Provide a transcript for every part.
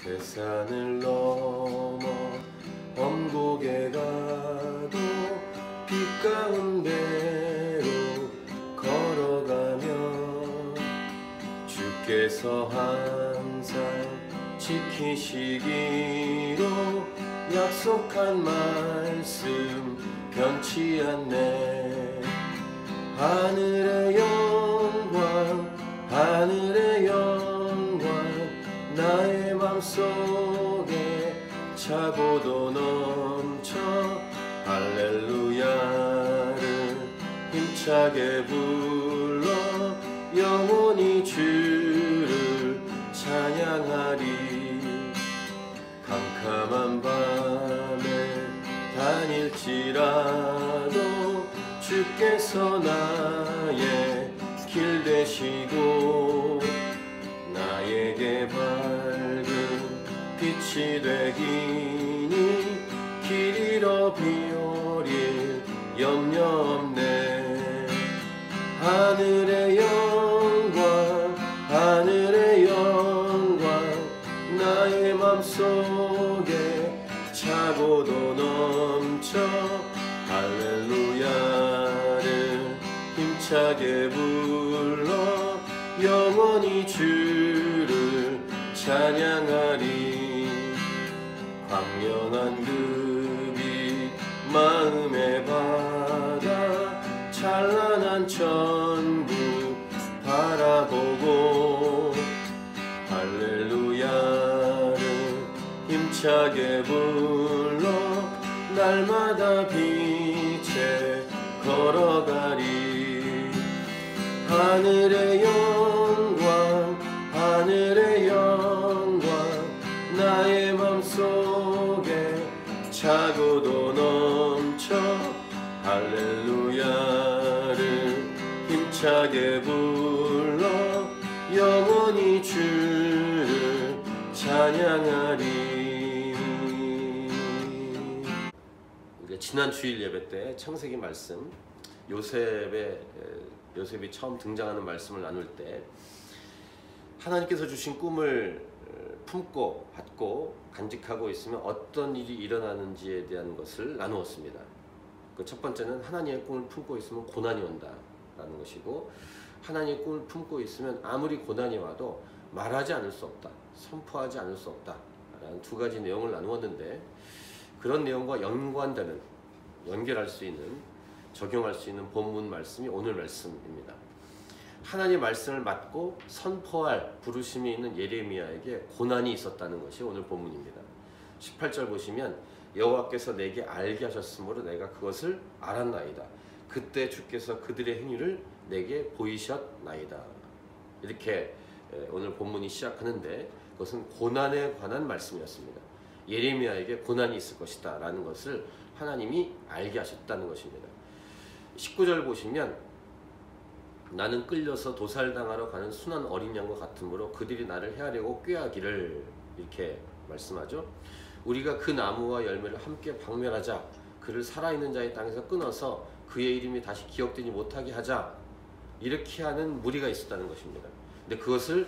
대산을 넘어 엄곡에 가도 빛 가운데로 걸어가면 주께서 항상 지키시기로 약속한 말씀 변치 않네. 하늘의 영광 하늘의 영광 나의 맘속에 차고도 넘쳐 할렐루야를 힘차게 불러 영원히 주를 찬양하리. 캄캄한 밤에 다닐지라도 주께서 나의 길 되시고 나에게 밝은 빛이 되기니 길 잃어 비오릴 염려 없네. 하늘의 영광 하늘의 영광 나의 맘속에 차고도 넘쳐 할렐루야를 힘차게 불러 영원히 주를 찬양하리. 광명한 그 빛 마음의 바다 찬란한 천국 바라보고 할렐루야를 힘차게 불러 날마다 빛에 걸어가리. 하늘의 영광 하늘의 영광 나의 맘속에 차고도 넘쳐 할렐루야를 힘차게 불러 영원히 주를 찬양하리. 우리가 지난 주일 예배 때 창세기 말씀 요셉이 처음 등장하는 말씀을 나눌 때 하나님께서 주신 꿈을 품고 받고 간직하고 있으면 어떤 일이 일어나는지에 대한 것을 나누었습니다. 그 첫 번째는 하나님의 꿈을 품고 있으면 고난이 온다라는 것이고, 하나님의 꿈을 품고 있으면 아무리 고난이 와도 말하지 않을 수 없다, 선포하지 않을 수 없다라는 두 가지 내용을 나누었는데, 그런 내용과 연결할 수 있는, 적용할 수 있는 본문 말씀이 오늘 말씀입니다. 하나님의 말씀을 맡고 선포할 부르심이 있는 예레미야에게 고난이 있었다는 것이 오늘 본문입니다. 18절 보시면 여호와께서 내게 알게 하셨으므로 내가 그것을 알았나이다. 그때 주께서 그들의 행위를 내게 보이셨나이다. 이렇게 오늘 본문이 시작하는데, 그것은 고난에 관한 말씀이었습니다. 예레미야에게 고난이 있을 것이다 라는 것을 하나님이 알게 하셨다는 것입니다. 19절 보시면 나는 끌려서 도살당하러 가는 순한 어린 양과 같으므로 그들이 나를 해하려고 꾀하기를, 이렇게 말씀하죠. 우리가 그 나무와 열매를 함께 박멸하자. 그를 살아있는 자의 땅에서 끊어서 그의 이름이 다시 기억되지 못하게 하자. 이렇게 하는 무리가 있었다는 것입니다. 근데 그것을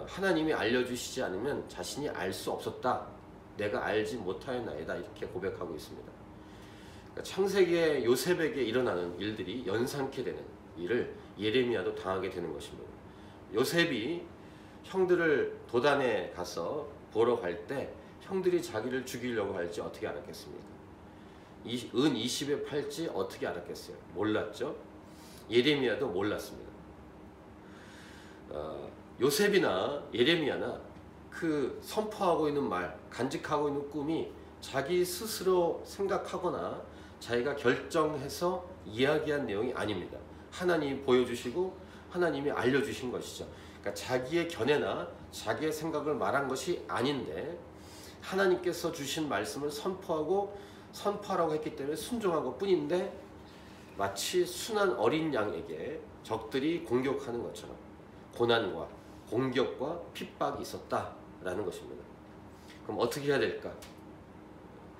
하나님이 알려주시지 않으면 자신이 알 수 없었다. 내가 알지 못하였나이다. 이렇게 고백하고 있습니다. 그러니까 창세기의 요셉에게 일어나는 일들이 연상케 되는 일을 예레미야도 당하게 되는 것입니다. 요셉이 형들을 도단에 가서 보러 갈 때 형들이 자기를 죽이려고 할지 어떻게 알았겠습니까? 은 20에 팔지 어떻게 알았겠어요? 몰랐죠? 예레미야도 몰랐습니다. 요셉이나 예레미야나 그 선포하고 있는 말, 간직하고 있는 꿈이 자기 스스로 생각하거나 자기가 결정해서 이야기한 내용이 아닙니다. 하나님이 보여주시고 하나님이 알려주신 것이죠. 그러니까 자기의 견해나 자기의 생각을 말한 것이 아닌데, 하나님께서 주신 말씀을 선포하라고 했기 때문에 순종한 것 뿐인데, 마치 순한 어린 양에게 적들이 공격하는 것처럼 고난과 공격과 핍박이 있었다라는 것입니다. 그럼 어떻게 해야 될까?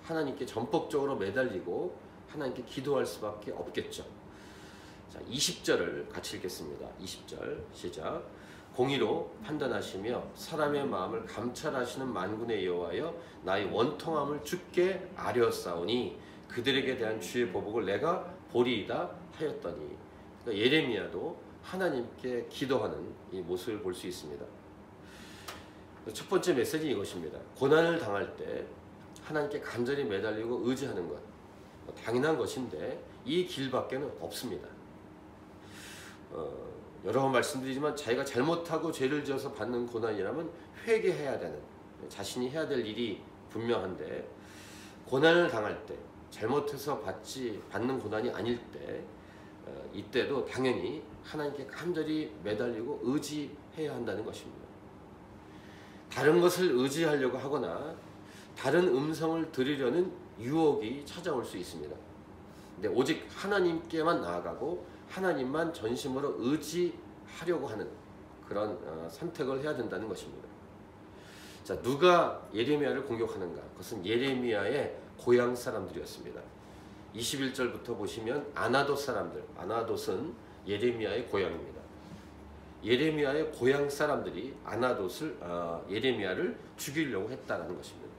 하나님께 전폭적으로 매달리고 하나님께 기도할 수밖에 없겠죠. 자, 20절을 같이 읽겠습니다. 20절 시작. 공의로 판단하시며 사람의 마음을 감찰하시는 만군의 여호와여 나의 원통함을 주께 아뢰었사오니 그들에게 대한 주의 보복을 내가 보리이다 하였더니. 그러니까 예레미야도 하나님께 기도하는 이 모습을 볼 수 있습니다. 첫 번째 메시지 이것입니다. 고난을 당할 때 하나님께 간절히 매달리고 의지하는 것 당연한 것인데 이 길밖에는 없습니다. 여러 번 말씀드리지만 자기가 잘못하고 죄를 지어서 받는 고난이라면 회개해야 되는, 자신이 해야 될 일이 분명한데 고난을 당할 때 잘못해서 받는 고난이 아닐 때 이때도 당연히 하나님께 간절히 매달리고 의지해야 한다는 것입니다. 다른 것을 의지하려고 하거나 다른 음성을 들으려는 유혹이 찾아올 수 있습니다. 근데 오직 하나님께만 나아가고 하나님만 전심으로 의지하려고 하는 그런 선택을 해야 된다는 것입니다. 자, 누가 예레미야를 공격하는가? 그것은 예레미야의 고향 사람들이었습니다. 21절부터 보시면 아나돗 사람들, 아나돗은 예레미야의 고향입니다. 예레미야의 고향 사람들이 아나돗을 예레미야를 죽이려고 했다는 것입니다.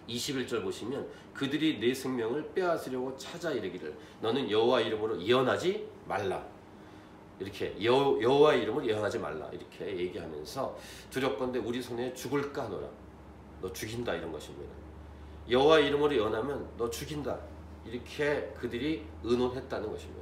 21절 보시면 그들이 내 생명을 빼앗으려고 찾아 이르기를 너는 여호와 이름으로 예언하지 말라. 이렇게 여호와 이름으로 예언하지 말라 이렇게 얘기하면서 두렵건대 우리 손에 죽을까 하노라. 너 죽인다 이런 것입니다. 여호와 이름으로 예언하면 너 죽인다 이렇게 그들이 의논했다는 것입니다.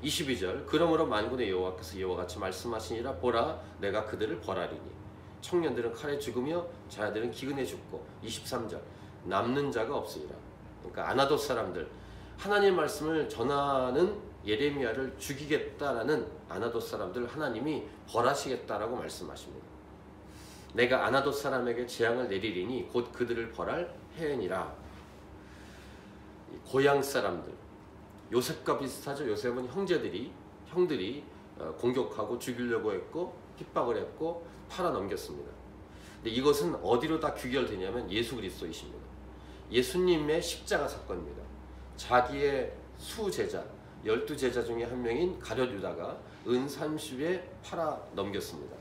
22절 그러므로 만군의 여호와께서 이와 같이 말씀하시니라 보라 내가 그들을 벌하리니 청년들은 칼에 죽으며 자녀들은 기근에 죽고 23절 남는 자가 없으리라. 그러니까 아나돗 사람들 하나님의 말씀을 전하는 예레미야를 죽이겠다라는 아나돗 사람들 하나님이 벌하시겠다라고 말씀하십니다. 내가 아나돗 사람에게 재앙을 내리리니 곧 그들을 벌할 해이니라. 고향 사람들 요셉과 비슷하죠. 요셉은 형들이 공격하고 죽이려고 했고 핍박을 했고 팔아 넘겼습니다. 근데 이것은 어디로 다 귀결되냐면 예수 그리스도이십니다. 예수님의 십자가 사건입니다. 자기의 수제자 12제자 중에 한 명인 가룟 유다가 은 30에 팔아 넘겼습니다.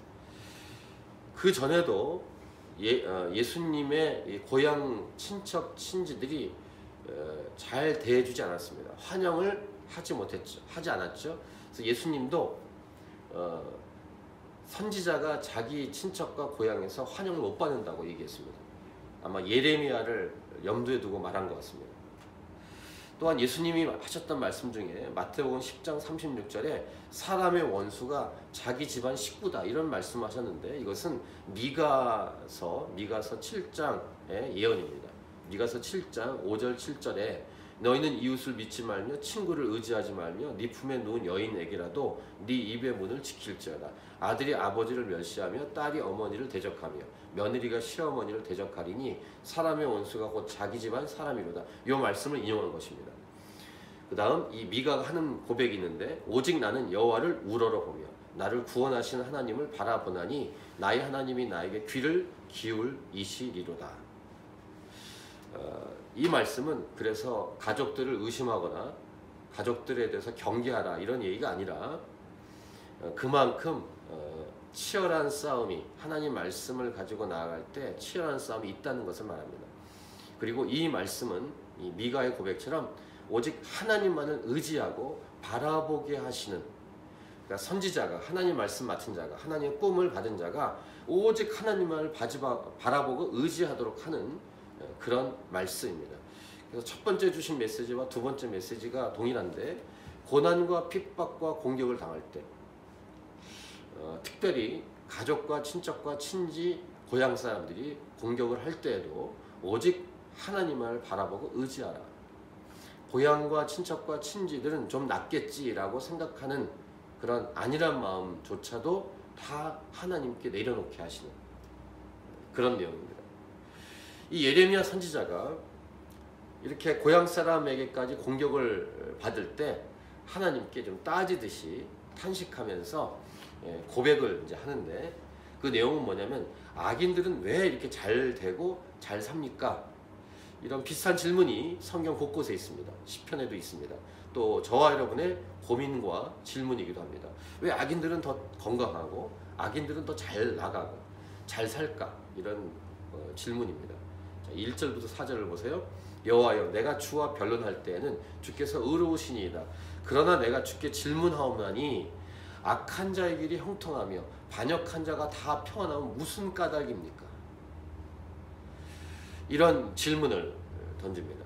그 전에도 예수님의 고향 친척 친지들이 잘 대해주지 않았습니다. 환영을 하지 않았죠. 그래서 예수님도 선지자가 자기 친척과 고향에서 환영을 못 받는다고 얘기했습니다. 아마 예레미야를 염두에 두고 말한 것 같습니다. 또한 예수님이 하셨던 말씀 중에 마태복음 10장 36절에 사람의 원수가 자기 집안 식구다 이런 말씀하셨는데 이것은 미가서 7장의 예언입니다. 미가서 7장 5절 7절에 너희는 이웃을 믿지 말며 친구를 의지하지 말며 네 품에 누운 여인에게라도 네 입의 문을 지킬지어다. 아들이 아버지를 멸시하며 딸이 어머니를 대적하며 며느리가 시어머니를 대적하리니 사람의 원수가 곧 자기 집안 사람이로다. 이 말씀을 인용한 것입니다. 그 다음 이 미가가 하는 고백이 있는데 오직 나는 여호와를 우러러보며 나를 구원하신 하나님을 바라보나니 나의 하나님이 나에게 귀를 기울이시리로다. 이 말씀은 그래서 가족들을 의심하거나 가족들에 대해서 경계하라 이런 얘기가 아니라 그만큼 치열한 싸움이 하나님 말씀을 가지고 나아갈 때 치열한 싸움이 있다는 것을 말합니다. 그리고 이 말씀은 이 미가의 고백처럼 오직 하나님만을 의지하고 바라보게 하시는 그러니까 선지자가 하나님 말씀 맡은 자가 하나님의 꿈을 받은 자가 오직 하나님만을 바라보고 의지하도록 하는 그런 말씀입니다. 그래서 첫 번째 주신 메시지와 두 번째 메시지가 동일한데 고난과 핍박과 공격을 당할 때 특별히 가족과 친척과 친지 고향 사람들이 공격을 할 때에도 오직 하나님을 바라보고 의지하라. 고향과 친척과 친지들은 좀 낫겠지라고 생각하는 그런 안일한 마음조차도 다 하나님께 내려놓게 하시는 그런 내용입니다. 이 예레미야 선지자가 이렇게 고향 사람에게까지 공격을 받을 때 하나님께 좀 따지듯이 탄식하면서 고백을 이제 하는데 그 내용은 뭐냐면 악인들은 왜 이렇게 잘 되고 잘 삽니까? 이런 비슷한 질문이 성경 곳곳에 있습니다. 시편에도 있습니다. 또 저와 여러분의 고민과 질문이기도 합니다. 왜 악인들은 더 건강하고 악인들은 더 잘 나가고 잘 살까? 이런 질문입니다. 자, 1절부터 4절을 보세요. 여호와여, 내가 주와 변론할 때에는 주께서 의로우시니이다. 그러나 내가 주께 질문하오나니 악한 자의 길이 형통하며 반역한 자가 다 평안하면 무슨 까닭입니까? 이런 질문을 던집니다.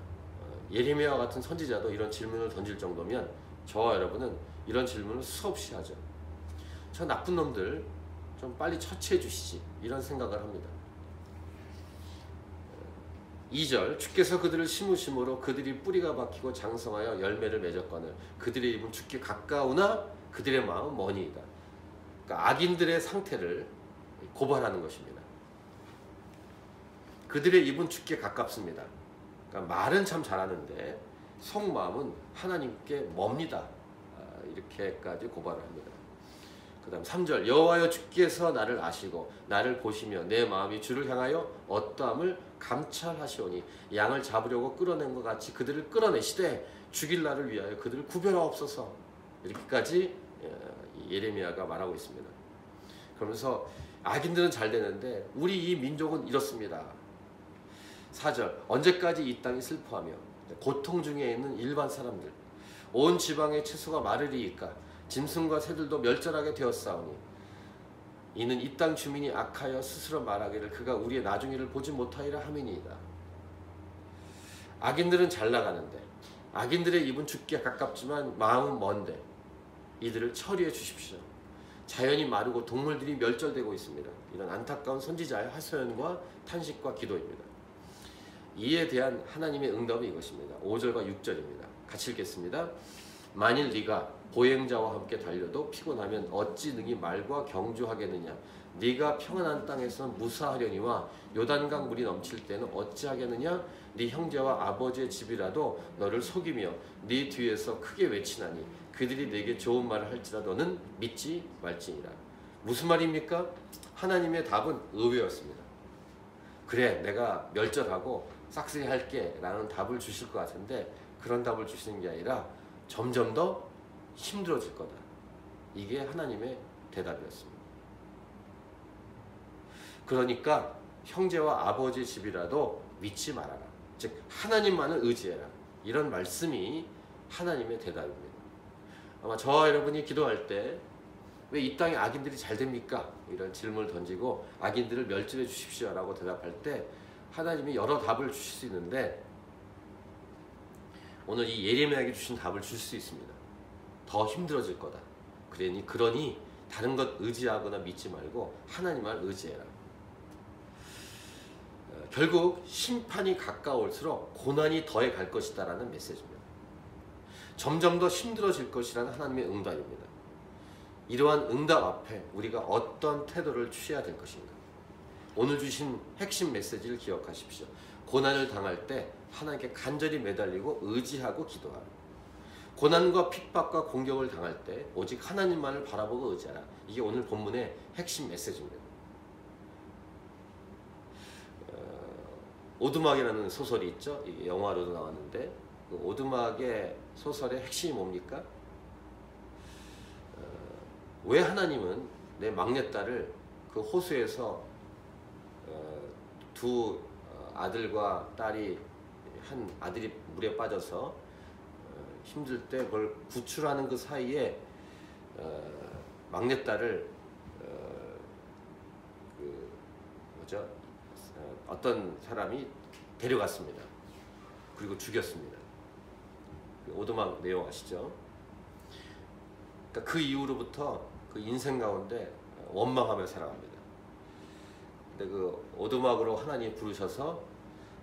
예레미야와 같은 선지자도 이런 질문을 던질 정도면 저와 여러분은 이런 질문을 수없이 하죠. 저 나쁜 놈들 좀 빨리 처치해 주시지, 이런 생각을 합니다. 2절, 주께서 그들을 심으심으로 그들이 뿌리가 박히고 장성하여 열매를 맺었거늘 그들의 입은 주께 가까우나 그들의 마음은 머니이다. 그러니까 악인들의 상태를 고발하는 것입니다. 그들의 입은 주께 가깝습니다. 그러니까 말은 참 잘하는데 속마음은 하나님께 멉니다. 이렇게까지 고발을 합니다. 그 다음 3절, 여호와여, 주께서 나를 아시고 나를 보시며 내 마음이 주를 향하여 어떠함을 감찰하시오니 양을 잡으려고 끌어낸 것 같이 그들을 끌어내시되 죽일 날을 위하여 그들을 구별하옵소서. 이렇게까지 예레미야가 말하고 있습니다. 그러면서 악인들은 잘 되는데 우리 이 민족은 이렇습니다. 4절, 언제까지 이 땅이 슬퍼하며 고통 중에 있는 일반 사람들, 온 지방의 채소가 마르리이까 짐승과 새들도 멸절하게 되었사오니 이는 이 땅 주민이 악하여 스스로 말하기를 그가 우리의 나중일을 보지 못하리라 함이니이다. 악인들은 잘 나가는데 악인들의 입은 주께 가깝지만 마음은 먼데 이들을 처리해 주십시오. 자연이 마르고 동물들이 멸절되고 있습니다. 이런 안타까운 선지자의 하소연과 탄식과 기도입니다. 이에 대한 하나님의 응답은 이것입니다. 5절과 6절입니다. 같이 읽겠습니다. 만일 네가 보행자와 함께 달려도 피곤하면 어찌 능히 말과 경주하겠느냐. 네가 평안한 땅에서는 무사하려니와 요단강 물이 넘칠 때는 어찌하겠느냐. 네 형제와 아버지의 집이라도 너를 속이며 네 뒤에서 크게 외치나니 그들이 내게 좋은 말을 할지라 너는 믿지 말지니라. 무슨 말입니까? 하나님의 답은 의외였습니다. 그래, 내가 멸절하고 싹쓸이 할게 라는 답을 주실 것 같은데 그런 답을 주시는 게 아니라 점점 더 힘들어질 거다. 이게 하나님의 대답이었습니다. 그러니까 형제와 아버지의 집이라도 믿지 말아라. 즉 하나님만을 의지해라. 이런 말씀이 하나님의 대답입니다. 아마 저와 여러분이 기도할 때 왜 이 땅에 악인들이 잘 됩니까? 이런 질문을 던지고 악인들을 멸절해 주십시오 라고 대답할 때 하나님이 여러 답을 주실 수 있는데 오늘 이 예레미야에게 주신 답을 줄 수 있습니다. 더 힘들어질 거다. 그러니 다른 것 의지하거나 믿지 말고 하나님만 의지해라. 결국 심판이 가까울수록 고난이 더해 갈 것이다 라는 메시지입니다. 점점 더 힘들어질 것이라는 하나님의 응답입니다. 이러한 응답 앞에 우리가 어떤 태도를 취해야 될 것인가. 오늘 주신 핵심 메시지를 기억하십시오. 고난을 당할 때 하나님께 간절히 매달리고 의지하고 기도하라. 고난과 핍박과 공격을 당할 때 오직 하나님만을 바라보고 의지하라. 이게 오늘 본문의 핵심 메시지입니다. 오두막이라는 소설이 있죠. 이게 영화로도 나왔는데 그 오두막의 소설의 핵심이 뭡니까? 왜 하나님은 내 막내딸을 그 호수에서 두 아들과 딸이 한 아들이 물에 빠져서 힘들 때 그걸 구출하는 그 사이에 막내딸을 어떤 사람이 데려갔습니다. 그리고 죽였습니다. 오두막 내용 아시죠? 그러니까 그 이후로부터 그 인생 가운데 원망하며 살아갑니다. 근데 그 오두막으로 하나님이 부르셔서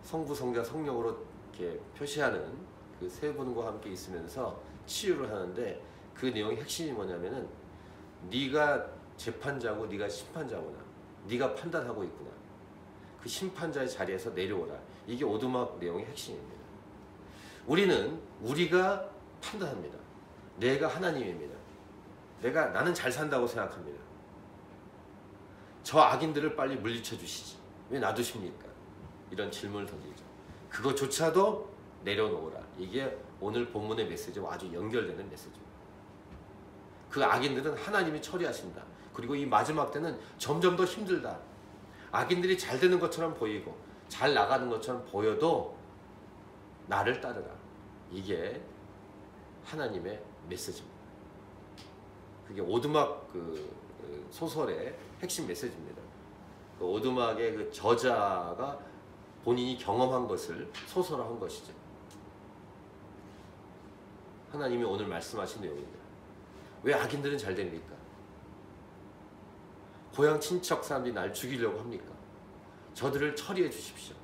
성부, 성자, 성령으로 이렇게 표시하는 그 세 분과 함께 있으면서 치유를 하는데 그 내용의 핵심이 뭐냐면은 네가 재판자고 네가 심판자구나. 네가 판단하고 있구나. 그 심판자의 자리에서 내려오라. 이게 오두막 내용의 핵심입니다. 우리가 판단합니다. 내가 하나님입니다. 나는 잘 산다고 생각합니다. 저 악인들을 빨리 물리쳐 주시지. 왜 놔두십니까? 이런 질문을 던지죠. 그것조차도 내려놓으라. 이게 오늘 본문의 메시지와 아주 연결되는 메시지입니다. 그 악인들은 하나님이 처리하신다. 그리고 이 마지막 때는 점점 더 힘들다. 악인들이 잘 되는 것처럼 보이고 잘 나가는 것처럼 보여도 나를 따르라. 이게 하나님의 메시지입니다. 그게 오두막 소설의 핵심 메시지입니다. 그 오두막의 그 저자가 본인이 경험한 것을 소설화한 것이죠. 하나님이 오늘 말씀하신 내용입니다. 왜 악인들은 잘 됩니까? 고향 친척 사람들이 날 죽이려고 합니까? 저들을 처리해 주십시오.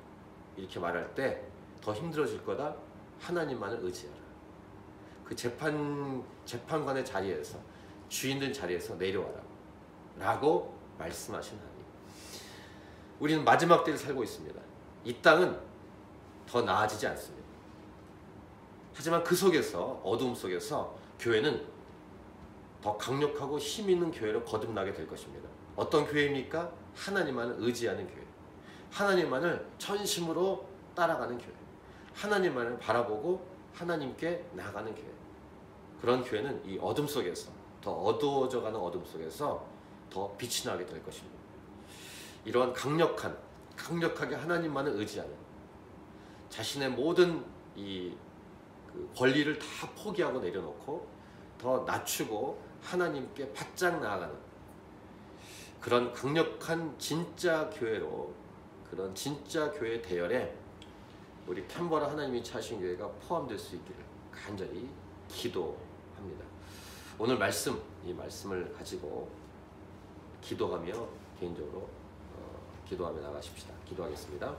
이렇게 말할 때 더 힘들어질 거다. 하나님만을 의지하라. 그 재판관의 자리에서, 주인된 자리에서 내려와라. 라고 말씀하신 하나님. 우리는 마지막 때를 살고 있습니다. 이 땅은 더 나아지지 않습니다. 하지만 그 속에서, 어둠 속에서 교회는 더 강력하고 힘 있는 교회로 거듭나게 될 것입니다. 어떤 교회입니까? 하나님만을 의지하는 교회. 하나님만을 전심으로 따라가는 교회. 하나님만을 바라보고 하나님께 나아가는 교회. 그런 교회는 이 어둠 속에서, 더 어두워져가는 어둠 속에서 더 빛이 나게 될 것입니다. 이러한 강력하게 하나님만을 의지하는, 자신의 모든 그 권리를 다 포기하고 내려놓고 더 낮추고 하나님께 바짝 나아가는 그런 강력한 진짜 교회로, 그런 진짜 교회 대열에 우리 캔버라 하나님이 차신 교회가 포함될 수 있기를 간절히 기도합니다. 오늘 이 말씀을 가지고 기도하며 개인적으로 기도하며 나가십시다. 기도하겠습니다.